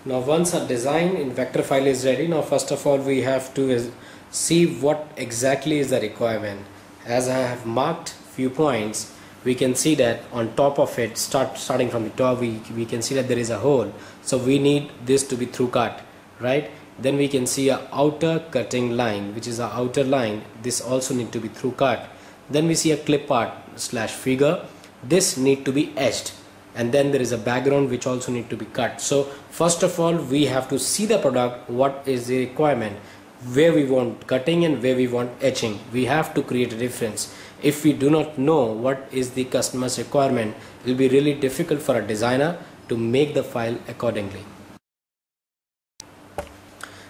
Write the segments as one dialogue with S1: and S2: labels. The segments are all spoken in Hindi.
S1: Now once our design in vector file is ready, now first of all we have to see what exactly is the requirement. As I have marked few points, we can see that on top of it, starting from the top, we can see that there is a hole. So we need this to be through cut, right? Then we can see a outer cutting line, which is a outer line. This also need to be through cut. Then we see a clip art / figure. This need to be etched. And then there is a background which also need to be cut. So first of all we have to see the product, what is the requirement, where we want cutting and where we want etching. We have to create a difference. If we do not know what is the customer's requirement, it will be really difficult for a designer to make the file accordingly.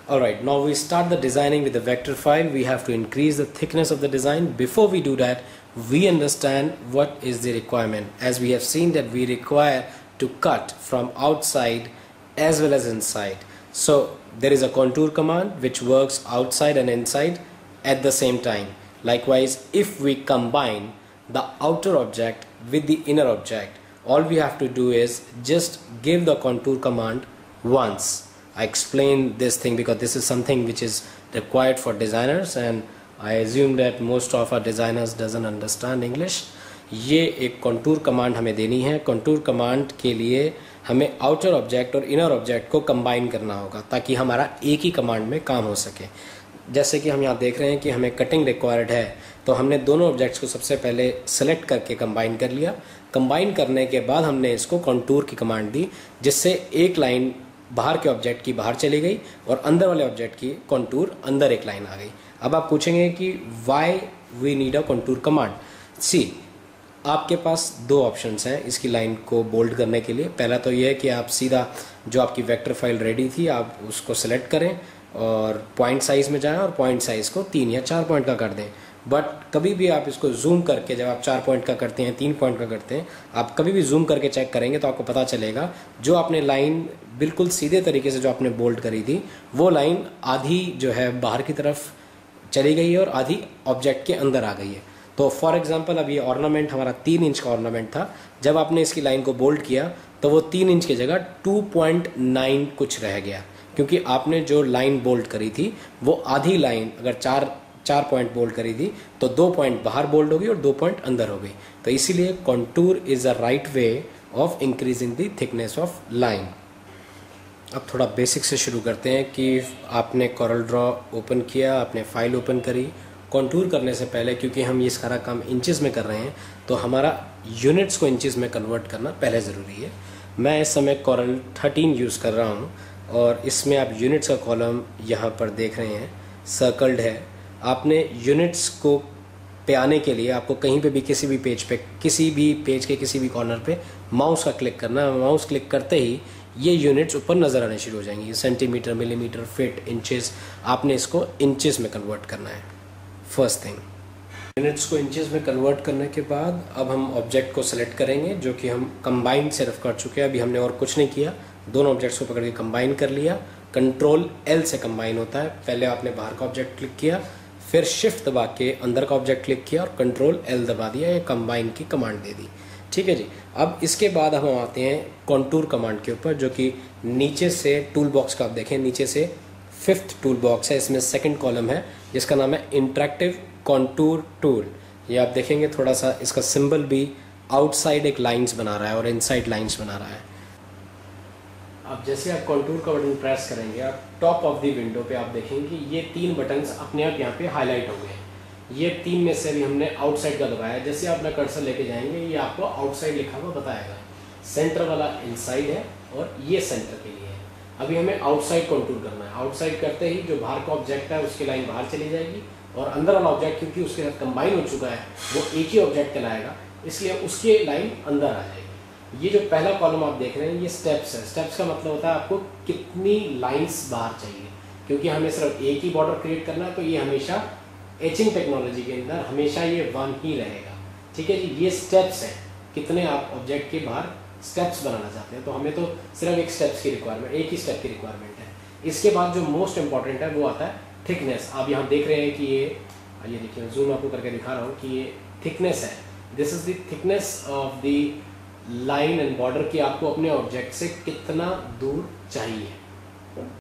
S1: Alright, now we start the designing with the vector file. We have to increase the thickness of the design. Before we do that, we understand what is the requirement. As we have seen that we require to cut from outside as well as inside. So there is a contour command which works outside and inside at the same time. Likewise, if we combine the outer object with the inner object, all we have to do is just give the contour command once. I explain this thing because this is something which is required for designers, and I assume that most of our designers doesn't understand English. ये एक contour command हमें देनी है. Contour command के लिए हमें outer object और inner object को combine करना होगा ताकि हमारा एक ही command में काम हो सके. जैसे कि हम यहाँ देख रहे हैं कि हमें cutting required है, तो हमने दोनों objects को सबसे पहले select करके combine कर लिया. Combine करने के बाद हमने इसको contour की command दी, जिससे एक line बाहर के ऑब्जेक्ट की बाहर चली गई और अंदर वाले ऑब्जेक्ट की कंटूर अंदर एक लाइन आ गई. अब आप पूछेंगे कि why we need a contour command. See, आपके पास दो ऑप्शंस हैं इसकी लाइन को बोल्ड करने के लिए. पहला तो ये है कि आप सीधा जो आपकी वेक्टर फाइल रेडी थी आप उसको सेलेक्ट करें और पॉइंट साइज में जाएं और पॉइंट साइज को 3 या 4 पॉइंट का कर दें. बट कभी भी आप इसको जूम करके, जब आप 4 पॉइंट का करते हैं, 3 पॉइंट का करते हैं, आप कभी भी जूम करके चेक करेंगे तो आपको पता चलेगा जो आपने लाइन बिल्कुल सीधे तरीके से जो आपने बोल्ड करी थी वो लाइन आधी जो है बाहर की तरफ चली गई है और आधी ऑब्जेक्ट के अंदर आ गई है. तो फॉर एग्जांपल अब ये ऑर्नामेंट हमारा 3 इंच का ऑर्नामेंट था. जब आपने इसकी लाइन को बोल्ड किया तो वो 3 इंच की जगह 2.9 कुछ रह गया, क्योंकि आपने जो लाइन बोल्ड करी थी वो आधी लाइन, अगर 4 पॉइंट बोल्ड करी थी तो 2 पॉइंट बाहर बोल्ड हो गई और 2 पॉइंट अंदर हो गई. तो इसीलिए contour is a right way of increasing the thickness of line. अब थोड़ा बेसिक से शुरू करते हैं कि आपने कोरल ड्रॉ ओपन किया, आपने फाइल ओपन करी. कंटूर करने से पहले, क्योंकि हम ये सारा काम इंचेस में कर रहे हैं, तो हमारा यूनिट्स को इंचेस में कन्वर्ट करना पहले ज़रूरी है. मैं इस समय कोरल 13 यूज़ कर रहा हूँ और इसमें आप यूनिट्स का कॉलम यहाँ पर देख रहे हैं, सर्कल्ड है. आपने यूनिट्स को पे आने के लिए आपको कहीं पे भी किसी भी पेज के किसी भी कॉर्नर पे माउस का क्लिक करना है. माउस क्लिक करते ही ये यूनिट्स ऊपर नज़र आने शुरू हो जाएंगी. Centimetre, millimetre, feet, inches. आपने इसको इंचेस में कन्वर्ट करना है. फर्स्ट थिंग, यूनिट्स को इंचेस में कन्वर्ट करने के बाद अब हम ऑब्जेक्ट को सेलेक्ट करेंगे, जो कि हम कंबाइन सिर्फ कर चुके हैं. अभी हमने और कुछ नहीं किया, दोनों ऑब्जेक्ट्स को पकड़ के कंबाइन कर लिया. कंट्रोल L से कंबाइन होता है. पहले आपने बाहर का ऑब्जेक्ट क्लिक किया, फिर शिफ्ट दबा के अंदर का ऑब्जेक्ट क्लिक किया और कंट्रोल L दबा दिया, ये कंबाइन की कमांड दे दी. ठीक है जी. अब इसके बाद हम आते हैं कंटूर कमांड के ऊपर, जो कि नीचे से टूल बॉक्स का आप देखें, नीचे से 5th टूल बॉक्स है. इसमें 2nd कॉलम है जिसका नाम है इंटरैक्टिव कंटूर टूल. ये आप देखेंगे थोड़ा सा इसका सिंबल भी आउटसाइड एक लाइंस बना रहा है और इनसाइड लाइंस बना रहा है. अब जैसे आप कंटूर का बटन प्रेस करेंगे, आप टॉप ऑफ द विंडो पे आप देखेंगे कि ये 3 बटन्स अपने आप यहाँ पे हाईलाइट हो गए. ये 3 में से भी हमने आउटसाइड का दबाया. जैसे आप अपना कर्सर लेके जाएंगे ये आपको आउटसाइड लिखा हुआ बताएगा. सेंटर वाला इनसाइड है और ये सेंटर के लिए है. अभी हमें आउटसाइड कंटूर करना है. आउटसाइड करते ही जो बाहर का ऑब्जेक्ट है उसकी लाइन बाहर चली जाएगी और अंदर वाला ऑब्जेक्ट क्योंकि उसके साथ कंबाइन हो चुका है वो एक ही ऑब्जेक्ट कहलाएगा, इसलिए उसकी लाइन अंदर आ जाएगी. ये जो पहला कॉलम आप देख रहे हैं ये स्टेप्स है. स्टेप्स का मतलब होता है आपको कितनी लाइंस बाहर चाहिए, क्योंकि हमें सिर्फ एक ही बॉर्डर क्रिएट करना है. तो ये हमेशा एचिंग टेक्नोलॉजी के अंदर हमेशा ये 1 ही रहेगा. ठीक है जी. ये स्टेप्स हैं, कितने आप ऑब्जेक्ट के बाहर स्टेप्स बनाना चाहते हैं. तो हमें तो सिर्फ एक स्टेप्स की रिक्वायरमेंट, एक ही स्टेप की रिक्वायरमेंट है. इसके बाद जो मोस्ट इंपॉर्टेंट है वो आता है थिकनेस. आप यहाँ देख रहे हैं कि ये देखिए, जूम आपको करके दिखा रहा हूँ कि ये थिकनेस है. This is the thickness of the line and border की आपको अपने ऑब्जेक्ट से कितना दूर चाहिए।